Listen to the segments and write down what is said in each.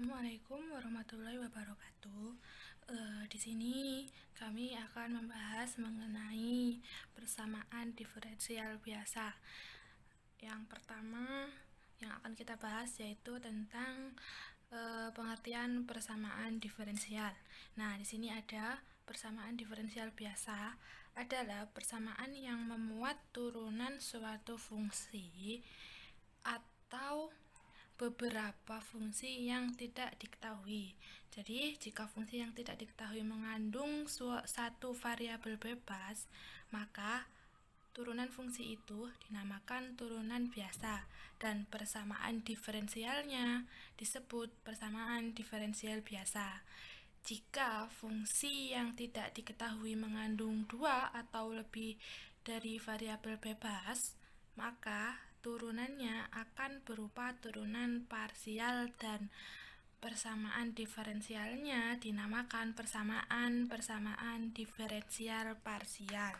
Assalamualaikum warahmatullahi wabarakatuh. Di sini kami akan membahas mengenai persamaan diferensial biasa. Yang pertama yang akan kita bahas yaitu tentang pengertian persamaan diferensial. Nah, di sini ada persamaan diferensial biasa adalah persamaan yang memuat turunan suatu fungsi atau beberapa fungsi yang tidak diketahui. Jadi, jika fungsi yang tidak diketahui mengandung satu variabel bebas, maka turunan fungsi itu dinamakan turunan biasa dan persamaan diferensialnya disebut persamaan diferensial biasa. Jika fungsi yang tidak diketahui mengandung dua atau lebih dari variabel bebas, maka turunannya akan berupa turunan parsial dan persamaan diferensialnya dinamakan persamaan diferensial parsial.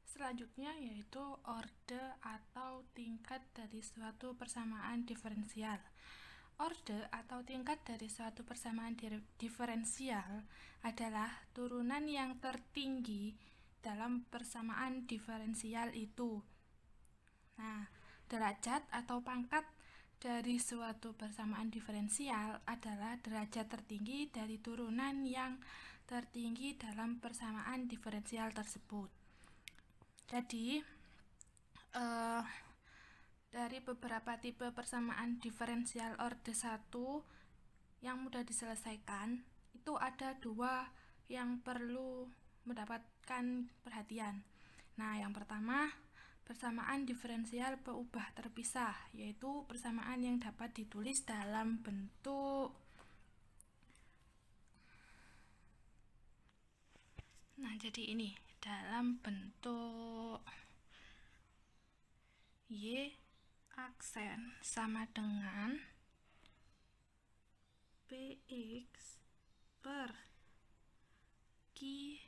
Selanjutnya yaitu orde atau tingkat dari suatu persamaan diferensial. Orde atau tingkat dari suatu persamaan diferensial adalah turunan yang tertinggi dalam persamaan diferensial itu. Nah, derajat atau pangkat dari suatu persamaan diferensial adalah derajat tertinggi dari turunan yang tertinggi dalam persamaan diferensial tersebut. Jadi, dari beberapa tipe persamaan diferensial orde 1 yang mudah diselesaikan, itu ada dua yang perlu mendapatkan perhatian. Nah, yang pertama, persamaan diferensial peubah terpisah, yaitu persamaan yang dapat ditulis dalam bentuk jadi ini, dalam bentuk Y aksen sama dengan Px per Qx,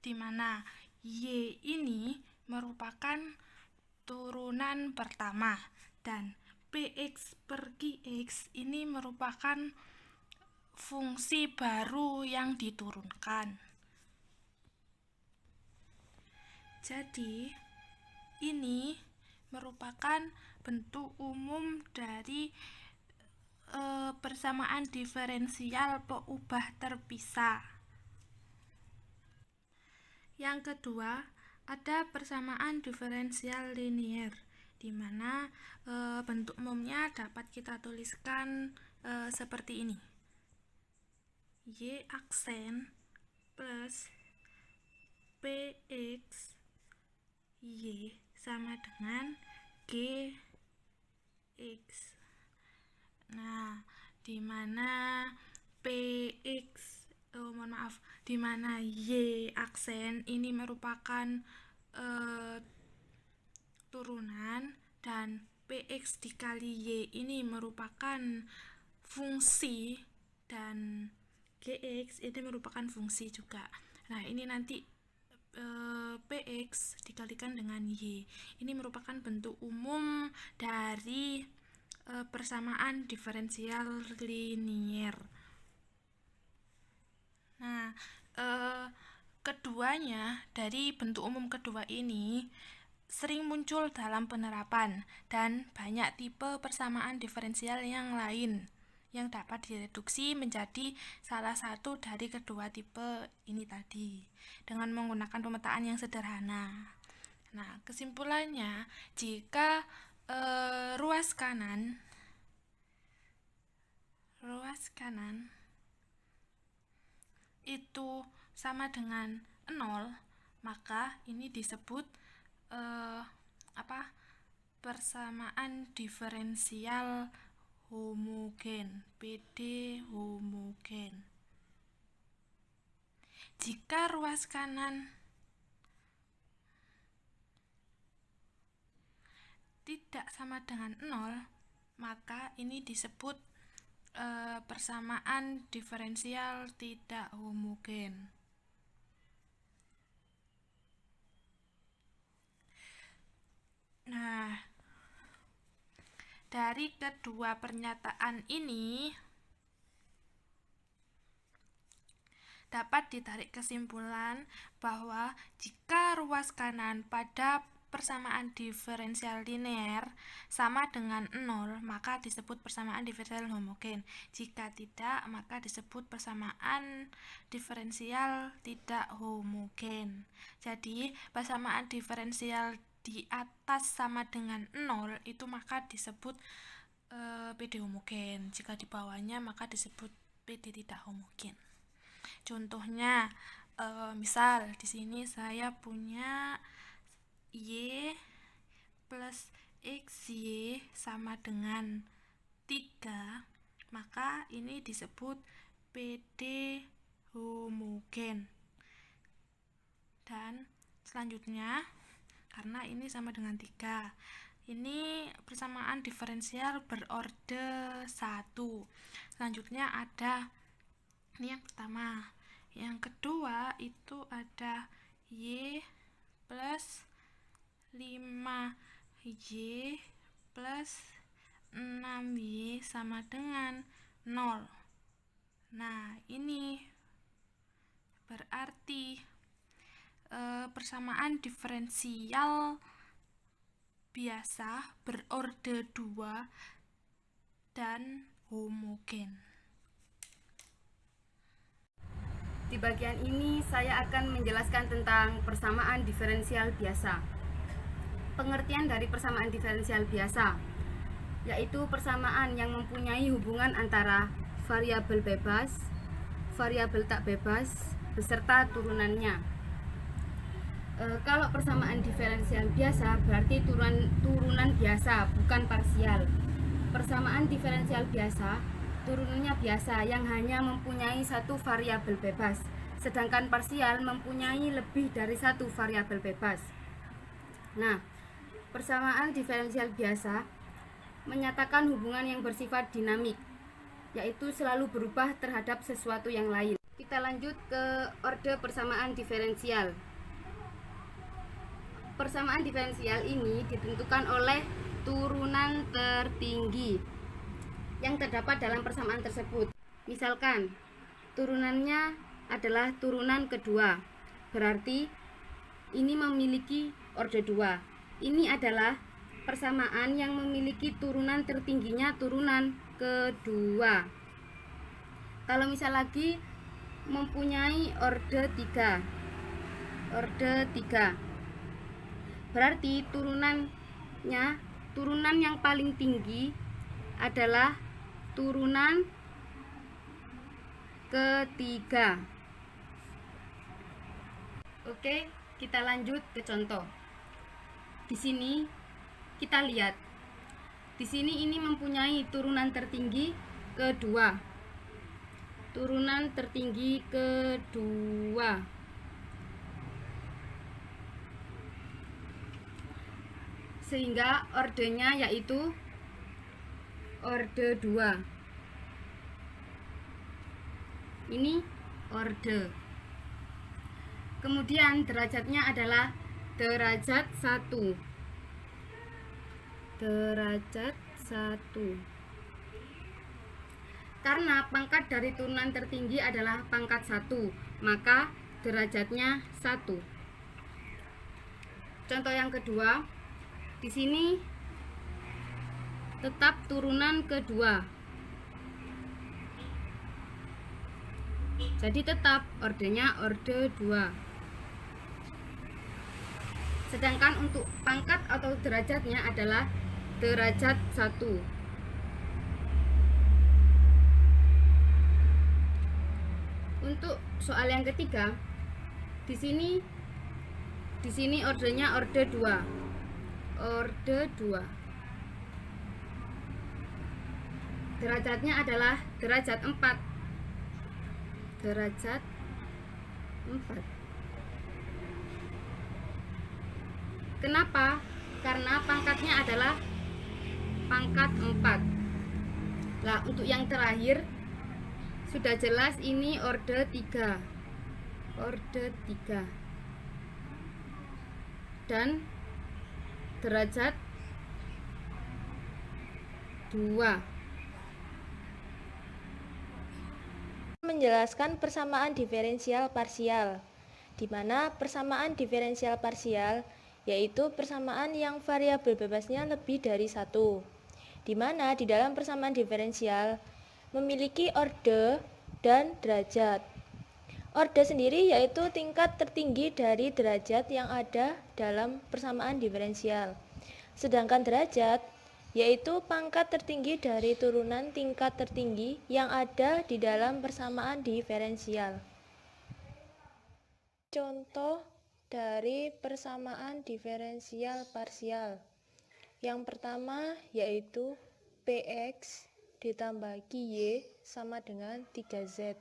di mana Y ini merupakan turunan pertama dan Px per Qx ini merupakan fungsi baru yang diturunkan. Jadi, ini merupakan bentuk umum dari persamaan diferensial peubah terpisah. Yang kedua, ada persamaan diferensial linier, di mana bentuk umumnya dapat kita tuliskan seperti ini. Y aksen plus Px Y sama dengan Gx. Nah, di mana di mana Y aksen ini merupakan turunan dan Px dikali Y ini merupakan fungsi dan Gx ini merupakan fungsi juga. Nah, ini nanti Px dikalikan dengan Y. Ini merupakan bentuk umum dari persamaan diferensial linier. Nah, keduanya dari bentuk umum kedua ini sering muncul dalam penerapan dan banyak tipe persamaan diferensial yang lain yang dapat direduksi menjadi salah satu dari kedua tipe ini tadi dengan menggunakan pemetaan yang sederhana. Nah, kesimpulannya, jika ruas kanan itu sama dengan 0, maka ini disebut persamaan diferensial homogen, PD homogen. Jika ruas kanan tidak sama dengan 0, maka ini disebut persamaan diferensial tidak homogen. Nah, Dari kedua pernyataan ini dapat ditarik kesimpulan bahwa jika ruas kanan pada persamaan diferensial linear sama dengan 0, maka disebut persamaan diferensial homogen. Jika tidak, maka disebut persamaan diferensial tidak homogen. Jadi, persamaan diferensial di atas sama dengan 0 itu maka disebut PD homogen. Jika di bawahnya maka disebut PD tidak homogen. Contohnya, misal di sini saya punya Y plus XY sama dengan 3, maka ini disebut PD homogen. Dan selanjutnya, karena ini sama dengan 3, ini persamaan diferensial berorde 1. Selanjutnya ada ini yang pertama. Yang kedua itu ada Y plus 5Y plus 6Y sama dengan 0. Nah, ini berarti persamaan diferensial biasa berorde 2 dan homogen. Di bagian ini saya akan menjelaskan tentang persamaan diferensial biasa. Pengertian dari persamaan diferensial biasa yaitu persamaan yang mempunyai hubungan antara variabel bebas, variabel tak bebas, beserta turunannya. Kalau persamaan diferensial biasa berarti turunan biasa, bukan parsial. Persamaan diferensial biasa turunannya biasa yang hanya mempunyai satu variabel bebas, sedangkan parsial mempunyai lebih dari satu variabel bebas. Nah, persamaan diferensial biasa menyatakan hubungan yang bersifat dinamik, yaitu selalu berubah terhadap sesuatu yang lain. Kita lanjut ke orde persamaan diferensial. Persamaan diferensial ini ditentukan oleh turunan tertinggi yang terdapat dalam persamaan tersebut. Misalkan, turunannya adalah turunan kedua, berarti ini memiliki orde 2. Ini adalah persamaan yang memiliki turunan tertingginya turunan kedua. Kalau misal lagi mempunyai orde 3, berarti turunan yang paling tinggi adalah turunan ketiga. Oke, kita lanjut ke contoh. Di sini kita lihat. Di sini ini mempunyai turunan tertinggi kedua. Turunan tertinggi kedua. Sehingga ordenya yaitu orde 2. Ini orde. Kemudian derajatnya adalah derajat 1. Derajat 1. Karena pangkat dari turunan tertinggi adalah pangkat 1, maka derajatnya 1. Contoh yang kedua, di sini tetap turunan kedua. Jadi tetap ordenya orde 2. Sedangkan untuk pangkat atau derajatnya adalah derajat 1. Untuk soal yang ketiga, di sini ordenya orde 2. Orde 2. Derajatnya adalah derajat 4. Derajat 4. Kenapa? Karena pangkatnya adalah pangkat 4. Nah, untuk yang terakhir sudah jelas ini orde 3. Orde 3. Dan derajat Menjelaskan persamaan diferensial parsial, di mana persamaan diferensial parsial yaitu persamaan yang variabel bebasnya lebih dari satu, di mana di dalam persamaan diferensial memiliki orde dan derajat. Orde sendiri yaitu tingkat tertinggi dari derajat yang ada dalam persamaan diferensial, sedangkan derajat yaitu pangkat tertinggi dari turunan tingkat tertinggi yang ada di dalam persamaan diferensial. Contoh dari persamaan diferensial parsial. Yang pertama yaitu Px ditambah Qy sama dengan 3Z,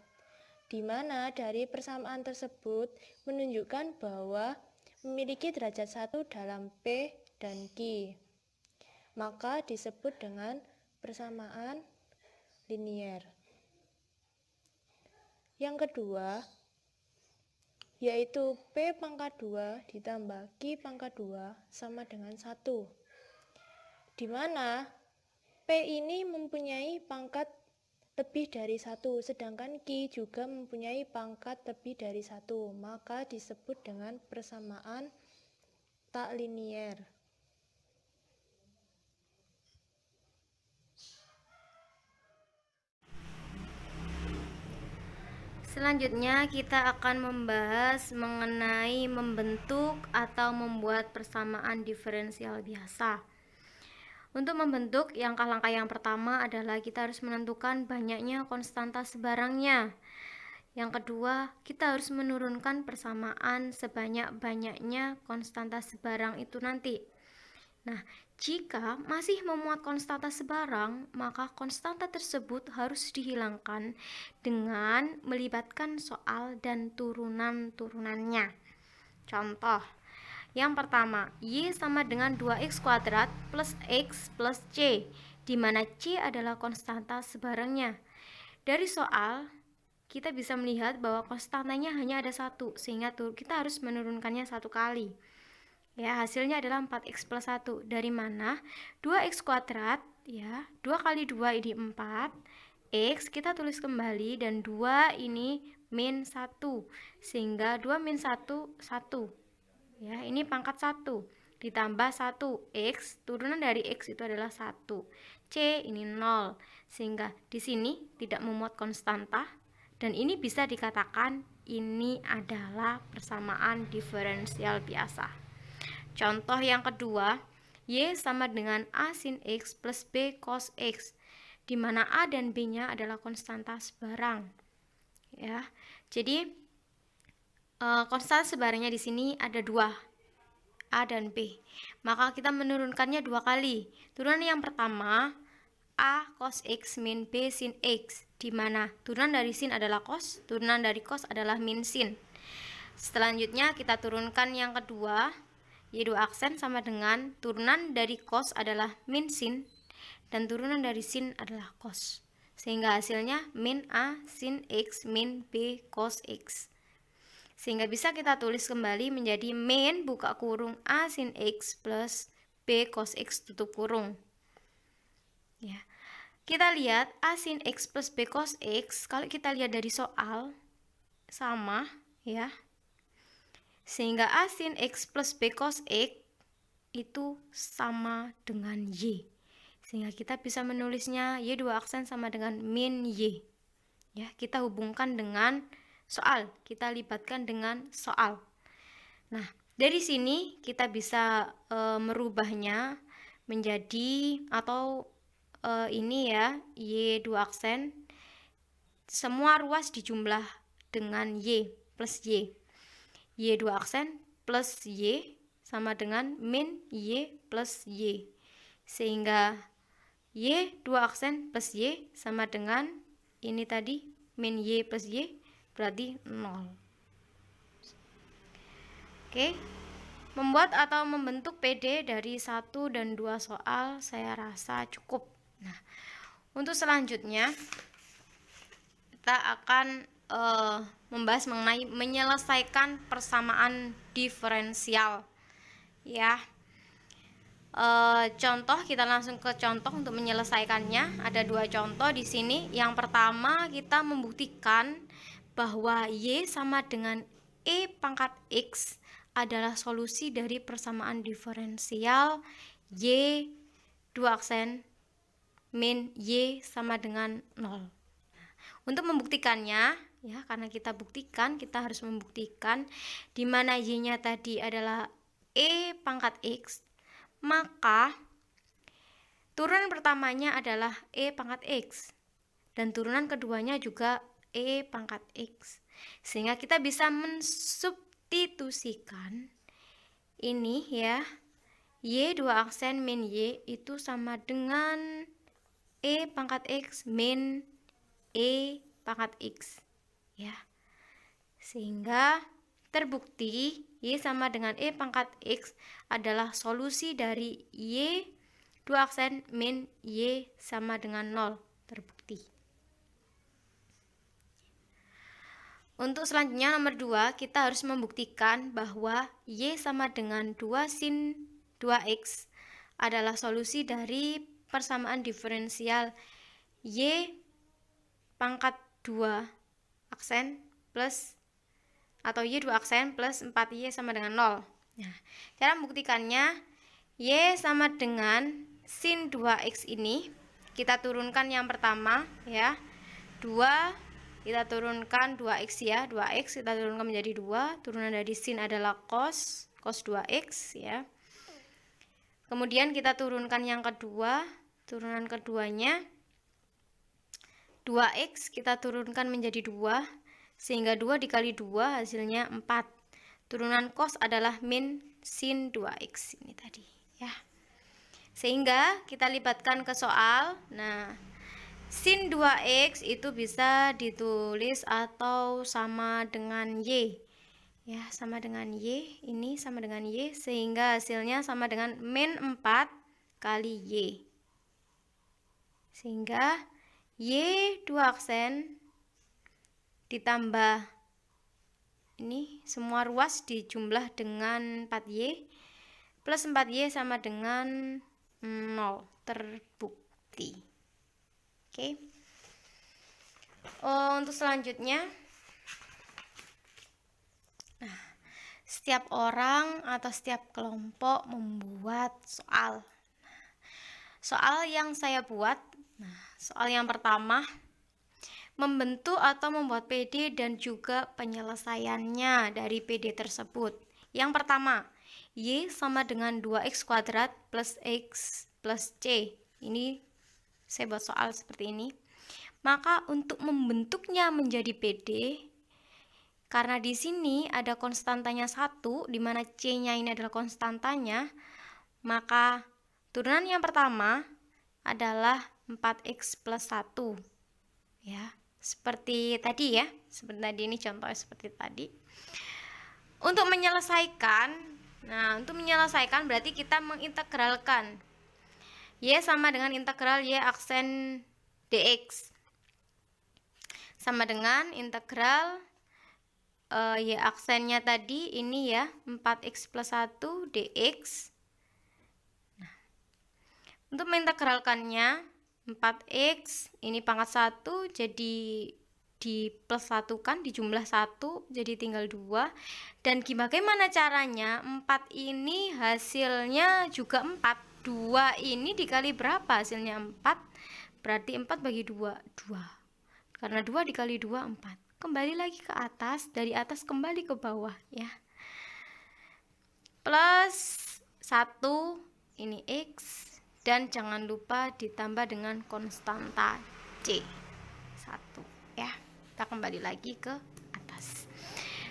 di mana dari persamaan tersebut menunjukkan bahwa memiliki derajat 1 dalam P dan Q. Maka disebut dengan persamaan linier. Yang kedua yaitu P pangkat 2 ditambah Q pangkat 2 sama dengan 1, di mana P ini mempunyai pangkat lebih dari 1, sedangkan Q juga mempunyai pangkat lebih dari 1, maka disebut dengan persamaan tak linier. Selanjutnya kita akan membahas mengenai membentuk atau membuat persamaan diferensial biasa. Untuk membentuk, langkah yang pertama adalah kita harus menentukan banyaknya konstanta sebarangnya. Yang kedua, kita harus menurunkan persamaan sebanyak-banyaknya konstanta sebarang itu nanti. Nah, jika masih memuat konstanta sebarang, maka konstanta tersebut harus dihilangkan dengan melibatkan soal dan turunan-turunannya. Contoh, yang pertama, Y sama dengan 2x kuadrat plus X plus C, di mana C adalah konstanta sebarangnya. Dari soal, kita bisa melihat bahwa konstantanya hanya ada satu, sehingga kita harus menurunkannya satu kali. Ya, hasilnya adalah 4x plus 1, dari mana 2x kuadrat, ya, 2 kali 2 ini 4, x kita tulis kembali, dan 2 ini min 1, sehingga 2 min 1, 1, ya, ini pangkat 1, ditambah 1, x, turunan dari x itu adalah 1, c ini 0, sehingga di sini tidak memuat konstanta, dan ini bisa dikatakan ini adalah persamaan diferensial biasa. Contoh yang kedua, Y sama dengan A sin X plus B cos X, di mana A dan B-nya adalah konstanta sebarang. Ya, jadi konstanta sebarangnya di sini ada dua, A dan B. Maka kita menurunkannya dua kali. Turunan yang pertama, A cos X min B sin X, di mana turunan dari sin adalah cos, turunan dari cos adalah min sin. Selanjutnya kita turunkan yang kedua, Y2 aksen sama dengan turunan dari cos adalah min sin, dan turunan dari sin adalah cos, sehingga hasilnya min A sin X min B cos X, sehingga bisa kita tulis kembali menjadi min buka kurung A sin X plus B cos X tutup kurung. Ya, kita lihat A sin X plus B cos X, kalau kita lihat dari soal sama, ya, sehingga A sin X plus B cos X itu sama dengan Y, sehingga kita bisa menulisnya Y2 aksen sama dengan min Y. Ya, kita hubungkan dengan soal, kita libatkan dengan soal. Nah, dari sini kita bisa merubahnya menjadi, atau ini ya, Y2 aksen, semua ruas dijumlah dengan Y plus Y. Y2 aksen plus Y sama dengan min Y plus Y, sehingga Y2 aksen plus Y sama dengan ini tadi, min Y plus Y, berarti 0. Oke, membuat atau membentuk PD dari 1 dan 2 soal saya rasa cukup. Nah, untuk selanjutnya kita akan membahas mengenai menyelesaikan persamaan diferensial. Ya, Contoh, kita langsung ke contoh untuk menyelesaikannya. Ada 2 contoh di sini. Yang pertama, kita membuktikan bahwa Y sama dengan E pangkat X adalah solusi dari persamaan diferensial Y 2 aksen min Y sama dengan 0. Untuk membuktikannya, ya, karena kita harus membuktikan di mana Y-nya tadi adalah E pangkat X, maka turunan pertamanya adalah E pangkat X dan turunan keduanya juga E pangkat X, sehingga kita bisa mensubstitusikan ini, ya, Y 2 aksen min Y itu sama dengan E pangkat X min E pangkat X, ya, sehingga terbukti Y sama dengan E pangkat X adalah solusi dari Y 2 aksen min Y sama dengan 0, terbukti. Untuk selanjutnya nomor 2, kita harus membuktikan bahwa Y sama dengan 2 sin 2X adalah solusi dari persamaan diferensial Y pangkat 2 aksen plus atau Y 2 aksen plus 4Y sama dengan 0. Nah, cara membuktikannya, Y sama dengan sin 2X ini kita turunkan yang pertama, ya. 2 kita turunkan 2X, ya. 2X kita turunkan menjadi 2. Turunan dari sin adalah cos 2X, ya. Kemudian kita turunkan yang kedua, turunan keduanya 2X kita turunkan menjadi 2, sehingga 2 dikali 2 hasilnya 4. Turunan cos adalah min sin 2X ini tadi, ya. Sehingga kita libatkan ke soal. Nah, sin 2X itu bisa ditulis atau sama dengan Y, ya, sama dengan Y, ini sama dengan Y, sehingga hasilnya sama dengan min 4 kali Y, sehingga Y 2 aksen ditambah ini semua ruas dijumlah dengan 4Y plus 4Y sama dengan 0, terbukti. Oke. Untuk selanjutnya, nah, setiap orang atau setiap kelompok membuat soal. Soal yang saya buat, nah, soal yang pertama, membentuk atau membuat PD dan juga penyelesaiannya dari PD tersebut. Yang pertama, Y sama dengan 2X kuadrat plus X plus C. Ini saya buat soal seperti ini. Maka untuk membentuknya menjadi PD, karena di sini ada konstantanya 1, di mana C-nya ini adalah konstantanya, maka turunan yang pertama adalah 4X plus 1. Ya, seperti tadi, ya. Seperti tadi, ini contohnya seperti tadi. Untuk menyelesaikan berarti kita mengintegralkan Y sama dengan integral Y aksen dx sama dengan integral Y aksennya tadi ini, ya, 4X plus 1 dx. Nah, untuk mengintegralkannya 4X ini pangkat 1 jadi di plus 1 kan, dijumlah 1 jadi tinggal 2. Dan bagaimana caranya? 4 ini hasilnya juga 4. 2 ini dikali berapa? Hasilnya 4. Berarti 4 bagi 2, 2. Karena 2 dikali 2, 4. Kembali lagi ke atas, dari atas kembali ke bawah, ya. Plus 1 ini X, dan jangan lupa ditambah dengan konstanta C 1, ya. Kita kembali lagi ke atas.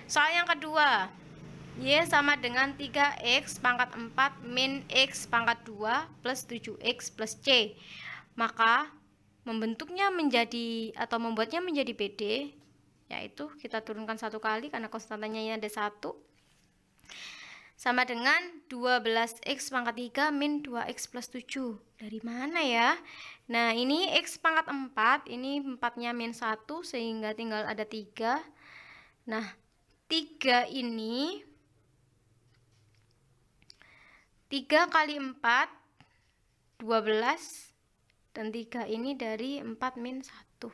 Soal yang kedua, Y sama dengan 3X pangkat 4 min X pangkat 2 plus 7X plus C. Maka membentuknya menjadi atau membuatnya menjadi PD, yaitu kita turunkan 1 kali karena konstantanya ini ada 1, sama dengan 12X pangkat 3 min 2X plus 7. Dari mana, ya? Nah, ini X pangkat 4, ini 4-nya min 1, sehingga tinggal ada 3. Nah, 3 ini 3 kali 4 12 dan 3 ini dari 4 min 1.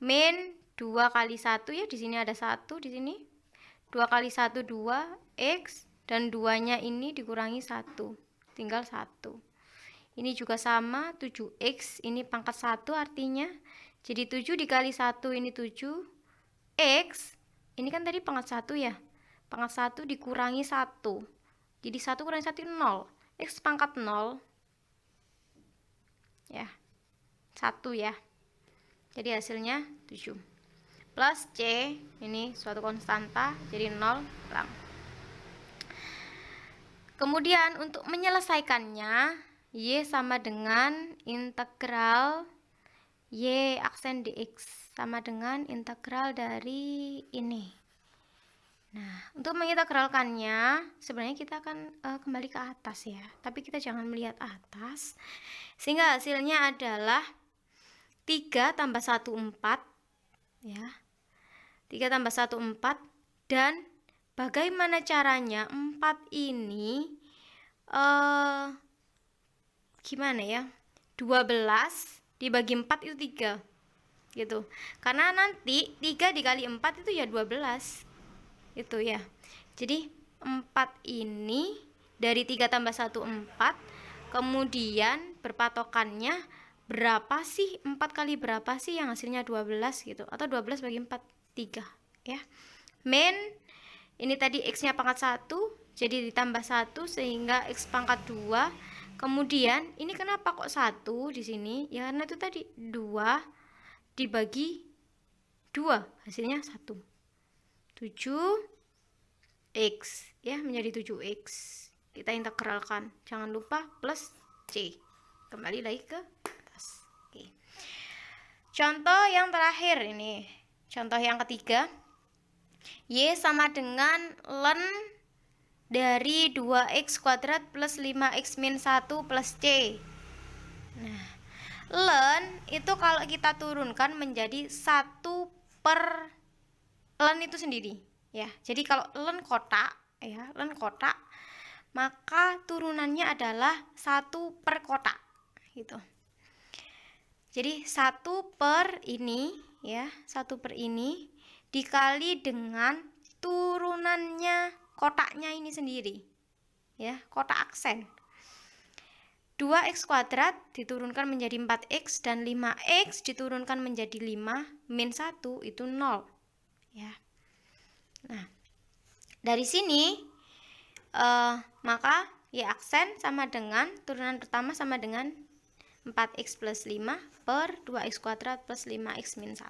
Min 2 kali 1 ya, di sini ada 1 di sini. 2 kali 1 2 X dan 2-nya ini dikurangi 1. Tinggal 1. Ini juga sama 7X, ini pangkat 1 artinya. Jadi 7 dikali 1 ini 7 X. Ini kan tadi pangkat 1 ya. Pangkat 1 dikurangi 1. Jadi 1 kurangi 1 0. X pangkat 0. Ya. 1 ya. Jadi hasilnya 7. Plus C, ini suatu konstanta, jadi 0 kurang. Kemudian untuk menyelesaikannya, Y sama dengan integral Y aksen dx sama dengan integral dari ini. Nah, untuk mengintegralkannya sebenarnya kita akan kembali ke atas ya, tapi kita jangan melihat atas, sehingga hasilnya adalah 3 tambah 1 4 ya. 3 tambah 1 4, dan bagaimana caranya 4 ini gimana ya, 12 dibagi 4 itu 3 gitu, karena nanti 3 dikali 4 itu ya 12 itu ya. Jadi 4 ini dari 3 tambah 1 4, kemudian berpatokannya berapa sih, 4 kali berapa sih yang hasilnya 12 gitu, atau 12 bagi 4 3 ya. Min ini tadi X-nya pangkat 1, jadi ditambah 1 sehingga X pangkat 2. Kemudian ini kenapa kok 1 di sini? Ya karena itu tadi 2 dibagi 2 hasilnya 1. 7X ya, menjadi 7X. Kita integralkan. Jangan lupa plus C. Kembali lagi ke atas. Oke. Contoh yang terakhir ini. Contoh yang ketiga. Y sama dengan ln dari 2x kuadrat plus 5x min 1 plus C. Nah, ln itu kalau kita turunkan menjadi 1 per ln itu sendiri ya. Jadi kalau ln kotak ya, ln kotak, maka turunannya adalah 1 per kotak gitu. Jadi 1 per ini ya, 1 per ini dikali dengan turunannya kotaknya ini sendiri ya, kotak aksen. 2x kuadrat diturunkan menjadi 4x dan 5x diturunkan menjadi 5 min 1 itu 0 ya. Nah, dari sini maka Y aksen sama dengan turunan pertama sama dengan 4x plus 5 per 2x kuadrat plus 5x min 1.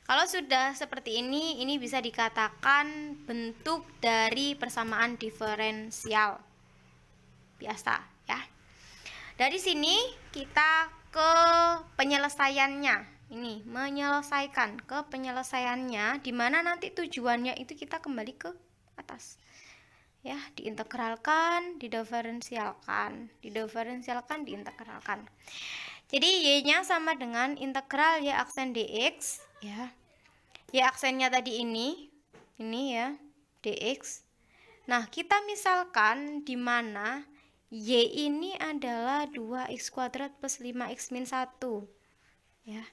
Kalau sudah seperti ini bisa dikatakan bentuk dari persamaan diferensial biasa ya. Dari sini kita ke penyelesaiannya. Ini menyelesaikan ke penyelesaiannya, di mana nanti tujuannya itu kita kembali ke atas. Ya, diintegralkan, didiferensialkan, diintegralkan. Jadi Y-nya sama dengan integral Y aksen dx ya. Y aksennya tadi ini ya, dx. Nah, kita misalkan di mana Y ini adalah 2x kuadrat plus 5x min 1 ya.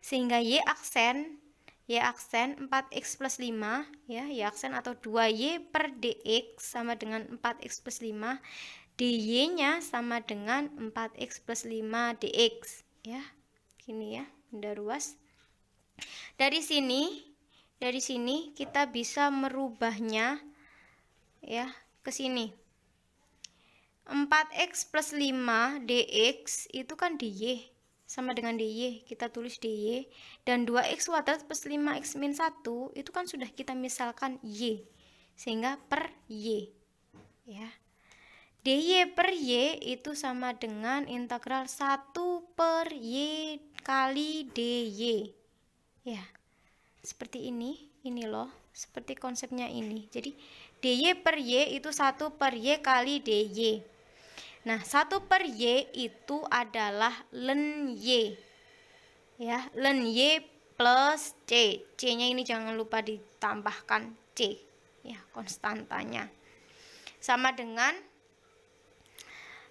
Sehingga Y aksen 4x plus 5 ya, Y aksen atau 2Y per dx sama dengan 4x plus 5, dy-nya sama dengan 4x plus 5 dx ya. Gini ya, benda ruas. Dari sini kita bisa merubahnya ya ke sini. 4x plus 5 dx itu kan dy sama dengan dy, kita tulis dy, dan 2x kuadrat plus 5x min 1 itu kan sudah kita misalkan y, sehingga per y ya. dy per y itu sama dengan integral 1 per y kali dy ya. Seperti ini loh, seperti konsepnya ini. Jadi dy per y itu 1 per y kali dy. Nah, 1 per y itu adalah ln y ya, ln y plus c. C-nya ini jangan lupa ditambahkan c ya, konstantanya. Sama dengan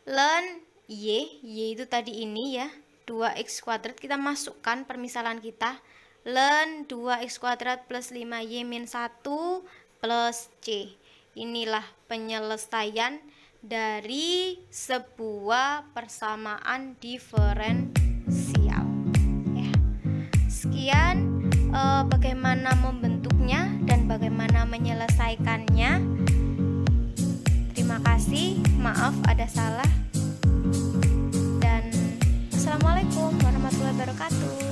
ln Y itu tadi ini ya, 2x kuadrat, kita masukkan permisalan kita, ln 2x kuadrat plus 5y min 1 plus c. Inilah penyelesaian dari sebuah persamaan diferensial. Ya. Sekian bagaimana membentuknya dan bagaimana menyelesaikannya. Terima kasih, maaf ada salah. Dan assalamualaikum warahmatullahi wabarakatuh.